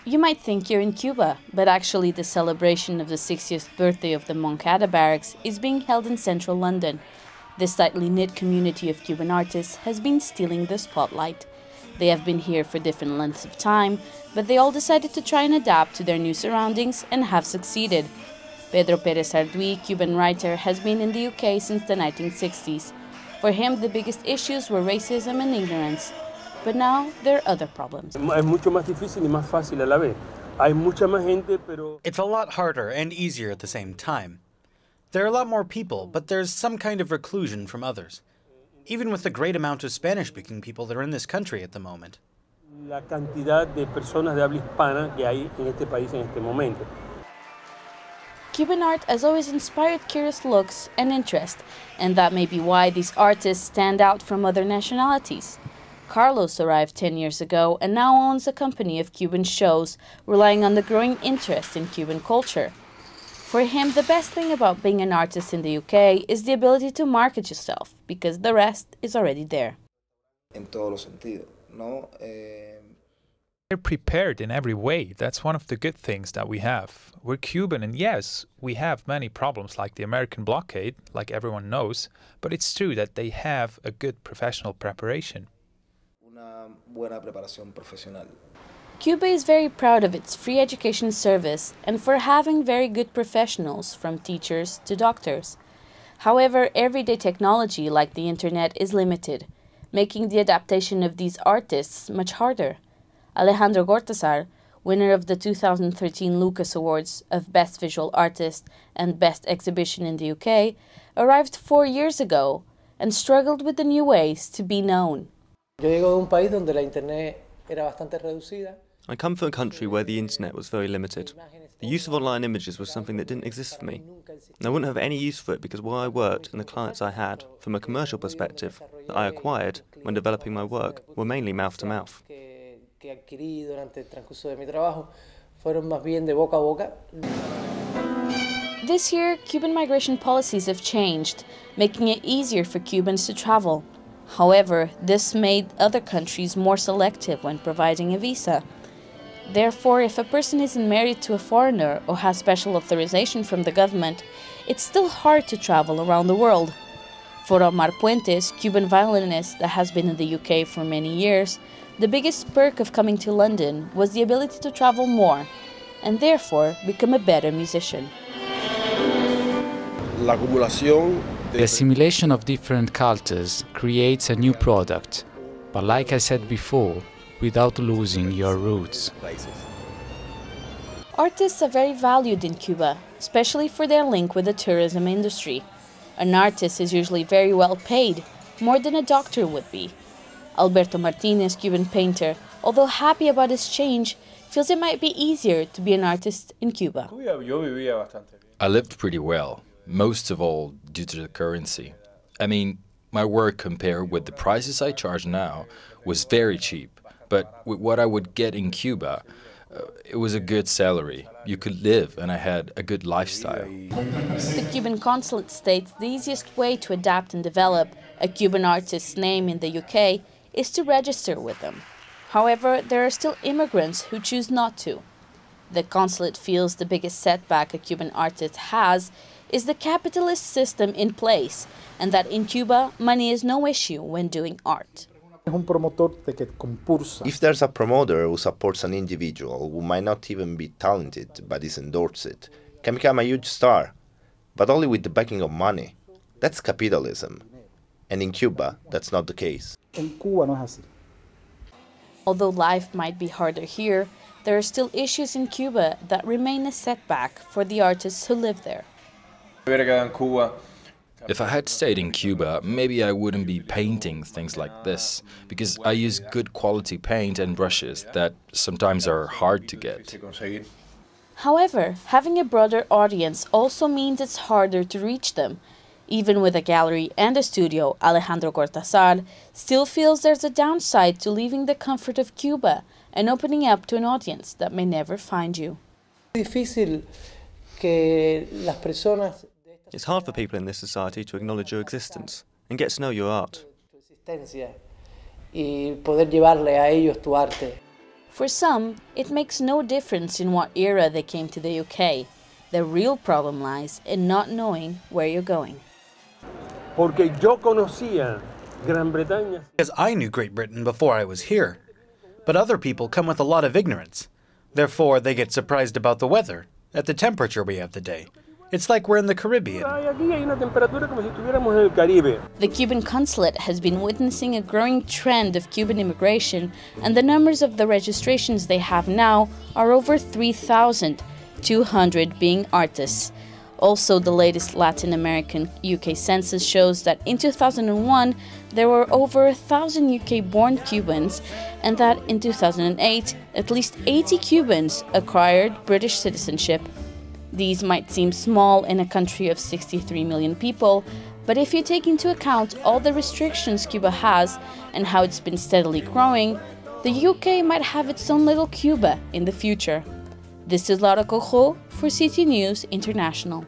You might think you're in Cuba, but actually the celebration of the 60th birthday of the Moncada Barracks is being held in central London. This tightly knit community of Cuban artists has been stealing the spotlight. They have been here for different lengths of time, but they all decided to try and adapt to their new surroundings and have succeeded. Pedro Pérez Arduí, Cuban writer, has been in the UK since the 1960s. For him, the biggest issues were racism and ignorance. But now there are other problems. It's a lot harder and easier at the same time. There are a lot more people, but there's some kind of reclusion from others. Even with the great amount of Spanish-speaking people that are in this country at the moment. Cuban art has always inspired curious looks and interest, and that may be why these artists stand out from other nationalities. Carlos arrived 10 years ago and now owns a company of Cuban shows, relying on the growing interest in Cuban culture. For him, the best thing about being an artist in the UK is the ability to market yourself, because the rest is already there. We're prepared in every way. That's one of the good things that we have. We're Cuban, and yes, we have many problems like the American blockade, like everyone knows, but it's true that they have a good professional preparation. Cuba is very proud of its free education service and for having very good professionals, from teachers to doctors. However, everyday technology like the internet is limited, making the adaptation of these artists much harder. Alejandro Gortázar, winner of the 2013 Lucas Awards of Best Visual Artist and Best Exhibition in the UK, arrived 4 years ago and struggled with the new ways to be known. I come from a country where the internet was very limited. The use of online images was something that didn't exist for me. And I wouldn't have any use for it because where I worked and the clients I had, from a commercial perspective, that I acquired when developing my work, were mainly mouth to mouth. This year, Cuban migration policies have changed, making it easier for Cubans to travel. However, this made other countries more selective when providing a visa. Therefore, if a person isn't married to a foreigner or has special authorization from the government, it's still hard to travel around the world. For Omar Puentes, Cuban violinist that has been in the UK for many years, the biggest perk of coming to London was the ability to travel more, and therefore become a better musician. The assimilation of different cultures creates a new product, but like I said before, without losing your roots. Artists are very valued in Cuba, especially for their link with the tourism industry. An artist is usually very well paid, more than a doctor would be. Alberto Martinez, Cuban painter, although happy about his change, feels it might be easier to be an artist in Cuba. I lived pretty well, most of all due to the currency. I mean, my work compared with the prices I charge now was very cheap, but with what I would get in Cuba, it was a good salary. You could live, and I had a good lifestyle. The Cuban consulate states the easiest way to adapt and develop a Cuban artist's name in the UK is to register with them. However, there are still immigrants who choose not to. The consulate feels the biggest setback a Cuban artist has is the capitalist system in place, and that in Cuba, money is no issue when doing art. If there's a promoter who supports an individual who might not even be talented but is endorsed, can become a huge star, but only with the backing of money. That's capitalism. And in Cuba, that's not the case. Although life might be harder here, there are still issues in Cuba that remain a setback for the artists who live there. If I had stayed in Cuba, maybe I wouldn't be painting things like this, because I use good quality paint and brushes that sometimes are hard to get. However, having a broader audience also means it's harder to reach them. Even with a gallery and a studio, Alejandro Gortázar still feels there's a downside to leaving the comfort of Cuba and opening up to an audience that may never find you. It's hard for people in this society to acknowledge your existence and get to know your art. For some, it makes no difference in what era they came to the UK. The real problem lies in not knowing where you're going. Because I knew Great Britain before I was here. But other people come with a lot of ignorance. Therefore, they get surprised about the weather, at the temperature we have today. It's like we're in the Caribbean. The Cuban consulate has been witnessing a growing trend of Cuban immigration, and the numbers of the registrations they have now are over 3,000, 200 being artists. Also, the latest Latin American UK census shows that in 2001 there were over 1,000 UK-born Cubans, and that in 2008 at least 80 Cubans acquired British citizenship. These might seem small in a country of 63 million people, but if you take into account all the restrictions Cuba has and how it's been steadily growing, the UK might have its own little Cuba in the future. This is Laura Cojo for CT News International.